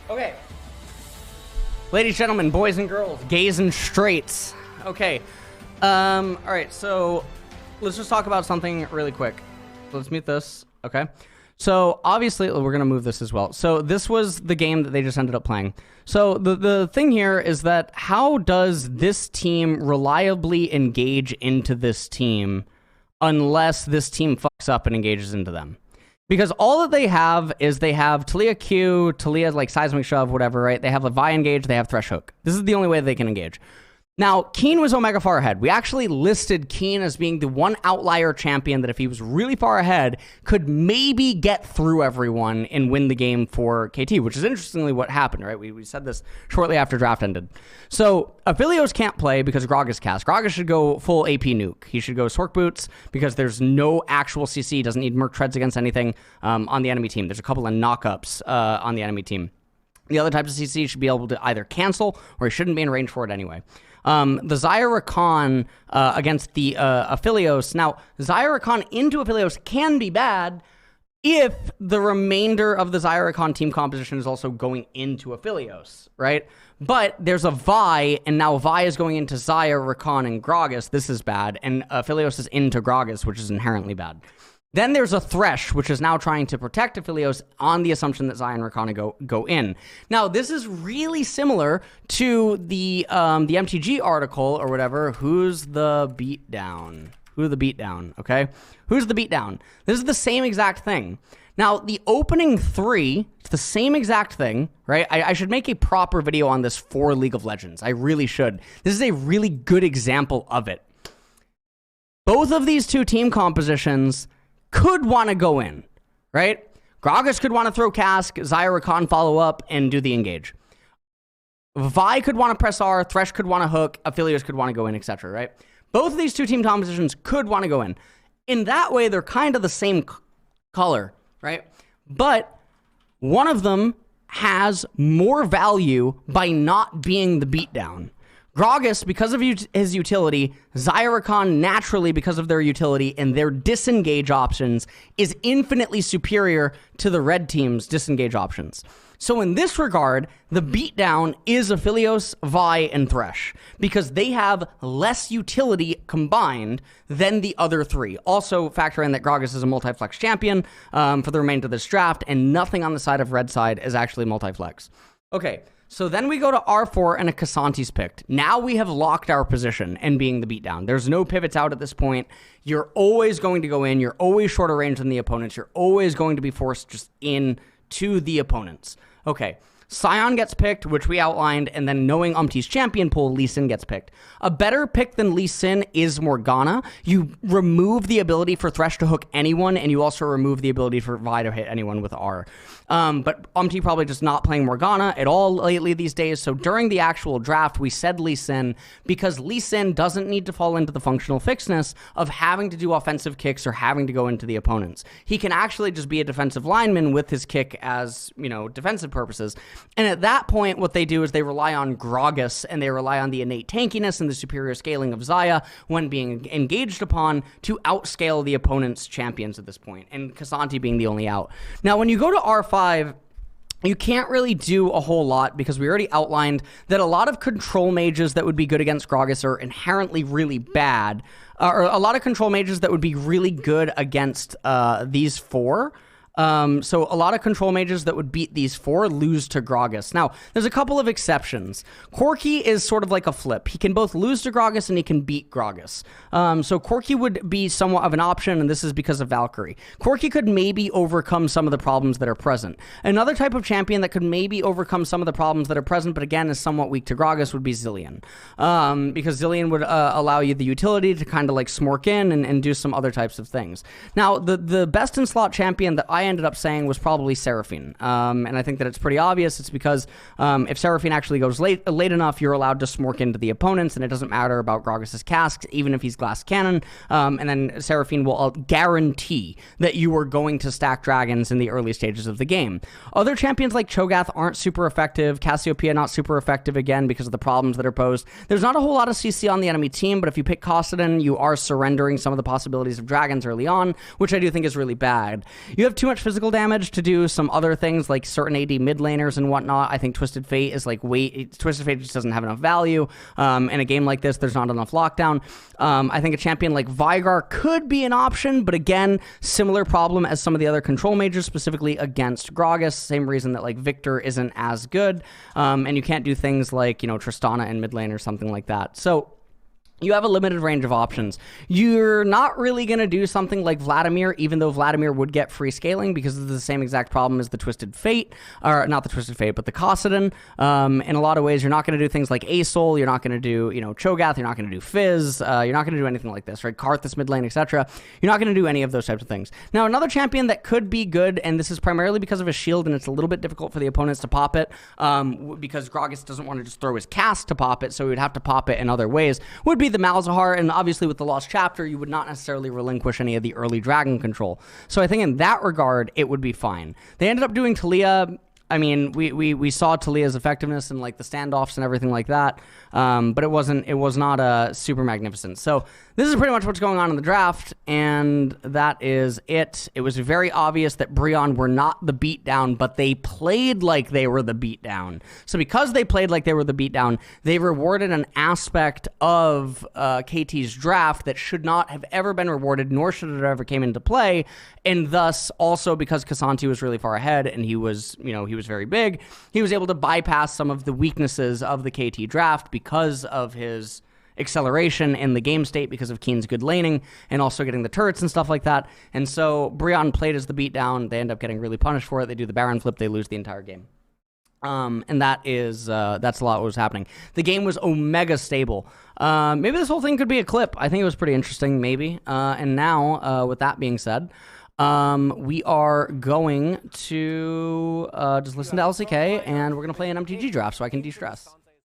Okay. Ladies, gentlemen, boys and girls, gays and straights. Okay. All right, so let's just talk about something really quick. Let's mute this. Okay. So obviously, we're going to move this as well. So this was the game that they just ended up playing. So the thing here is that how does this team reliably engage into this team unless this team fucks up and engages into them? Because all that they have is they have Talia Q, Talia like Seismic Shove, whatever, right? They have a Vi engage, they have Thresh Hook. This is the only way they can engage. Now, Keen was Omega far ahead. We actually listed Keen as being the one outlier champion that if he was really far ahead, could maybe get through everyone and win the game for KT, which is interestingly what happened, right? We said this shortly after draft ended. So, Aphelios can't play because Gragas cast. Gragas should go full AP nuke. He should go Sork Boots because there's no actual CC, doesn't need Merc Treads against anything on the enemy team. There's a couple of knockups on the enemy team. The other types of CC should be able to either cancel or he shouldn't be in range for it anyway. The Zyra Khan against the Aphelios. Now, Zyra Khan into Aphelios can be bad if the remainder of the Zyra Khan team composition is also going into Aphelios, right? But there's a Vi, and now Vi is going into Zyra, Rakan, and Gragas. This is bad. And Aphelios is into Gragas, which is inherently bad. Then there's a Thresh, which is now trying to protect Aphelios on the assumption that Zion and Rakana go in. Now, this is really similar to the MTG article or whatever. Who's the Beatdown? Who's the Beatdown? Okay, who's the Beatdown? This is the same exact thing. Now, the opening three, it's the same exact thing, right? I should make a proper video on this for League of Legends. I really should. This is a really good example of it. Both of these two team compositions could want to go in, right? Gragas could want to throw Cask, Zyra Khan follow up and do the engage. Vi could want to press R, Thresh could want to hook, Aphelios could want to go in, etc., right? Both of these two team compositions could want to go in. In that way, they're kind of the same color, right? But one of them has more value by not being the beatdown. Gragas, because of his utility, Zyra Khan naturally because of their utility and their disengage options is infinitely superior to the red team's disengage options. So in this regard, the beatdown is Aphelios, Vi, and Thresh because they have less utility combined than the other three. Also factor in that Gragas is a multi-flex champion for the remainder of this draft and nothing on the side of red side is actually multi-flex. Okay. So then we go to R4 and a Kassanti's picked. Now we have locked our position and being the beatdown. There's no pivots out at this point. You're always going to go in. You're always shorter range than the opponents. You're always going to be forced just in to the opponents. Okay. Sion gets picked, which we outlined, and then knowing Umti's champion pool, Lee Sin gets picked. A better pick than Lee Sin is Morgana. You remove the ability for Thresh to hook anyone, and you also remove the ability for Vi to hit anyone with R. But Umti probably just not playing Morgana at all lately these days, so during the actual draft, we said Lee Sin because Lee Sin doesn't need to fall into the functional fixedness of having to do offensive kicks or having to go into the opponents. He can actually just be a defensive lineman with his kick as, you know, defensive purposes. And at that point, what they do is they rely on Gragas and they rely on the innate tankiness and the superior scaling of Xayah when being engaged upon to outscale the opponent's champions at this point, and Kassanti being the only out. Now, when you go to R5, you can't really do a whole lot because we already outlined that a lot of control mages that would be good against Gragas are inherently really bad, or a lot of control mages that would be really good against these four. So a lot of control mages that would beat these four lose to Gragas. Now, there's a couple of exceptions. Corki is sort of like a flip. He can both lose to Gragas and he can beat Gragas. So Corki would be somewhat of an option, and this is because of Valkyrie. Corki could maybe overcome some of the problems that are present. Another type of champion that could maybe overcome some of the problems that are present, but again is somewhat weak to Gragas, would be Zilean. Because Zilean would allow you the utility to kind of like smork in and do some other types of things. Now, the best in slot champion that I ended up saying was probably Seraphine. And I think that it's pretty obvious. It's because if Seraphine actually goes late enough, you're allowed to smork into the opponents, and it doesn't matter about Gragas' casks, even if he's glass cannon. And then Seraphine will guarantee that you are going to stack dragons in the early stages of the game. Other champions like Cho'Gath aren't super effective. Cassiopeia not super effective, again, because of the problems that are posed. There's not a whole lot of CC on the enemy team, but if you pick Kostadan, you are surrendering some of the possibilities of dragons early on, which I do think is really bad. You have too much much physical damage to do some other things like certain AD mid laners and whatnot. I think Twisted Fate is like Twisted Fate just doesn't have enough value. In a game like this, there's not enough lockdown. I think a champion like Vigar could be an option, but again, similar problem as some of the other control mages, specifically against Gragas. Same reason that like Victor isn't as good, and you can't do things like, you know, Tristana in mid lane or something like that. So you have a limited range of options. You're not really going to do something like Vladimir, even though Vladimir would get free scaling because it's the same exact problem as the Twisted Fate, or not the Twisted Fate, but the Kassadin. In a lot of ways, you're not going to do things like Asol, you're not going to do, you know, Cho'Gath, you're not going to do Fizz, you're not going to do anything like this, right? Karthus mid lane, etc. You're not going to do any of those types of things. Now, another champion that could be good, and this is primarily because of his shield, and it's a little bit difficult for the opponents to pop it, because Gragas doesn't want to just throw his cast to pop it, so he would have to pop it in other ways, would be the Malzahar, and obviously with the Lost Chapter, you would not necessarily relinquish any of the early dragon control. So I think in that regard, it would be fine. They ended up doing Talia. I mean, we saw Talia's effectiveness in like the standoffs and everything like that, but it was not super magnificent. So this is pretty much what's going on in the draft, and that is it. It was very obvious that Brionne were not the beatdown, but they played like they were the beatdown. So because they played like they were the beatdown, they rewarded an aspect of KT's draft that should not have ever been rewarded, nor should it ever came into play, and thus also because K'Sante was really far ahead and he was, you know, he was very big, he was able to bypass some of the weaknesses of the KT draft because of his acceleration in the game state, because of Keen's good laning and also getting the turrets and stuff like that. And so Brionne played as the beatdown. They end up getting really punished for it. They do the Baron flip. They lose the entire game. And that's a lot what was happening. The game was omega stable. Maybe this whole thing could be a clip. I think it was pretty interesting, maybe. And now, with that being said, we are going to just listen to LCK, and we're going to play an MTG draft so I can de-stress.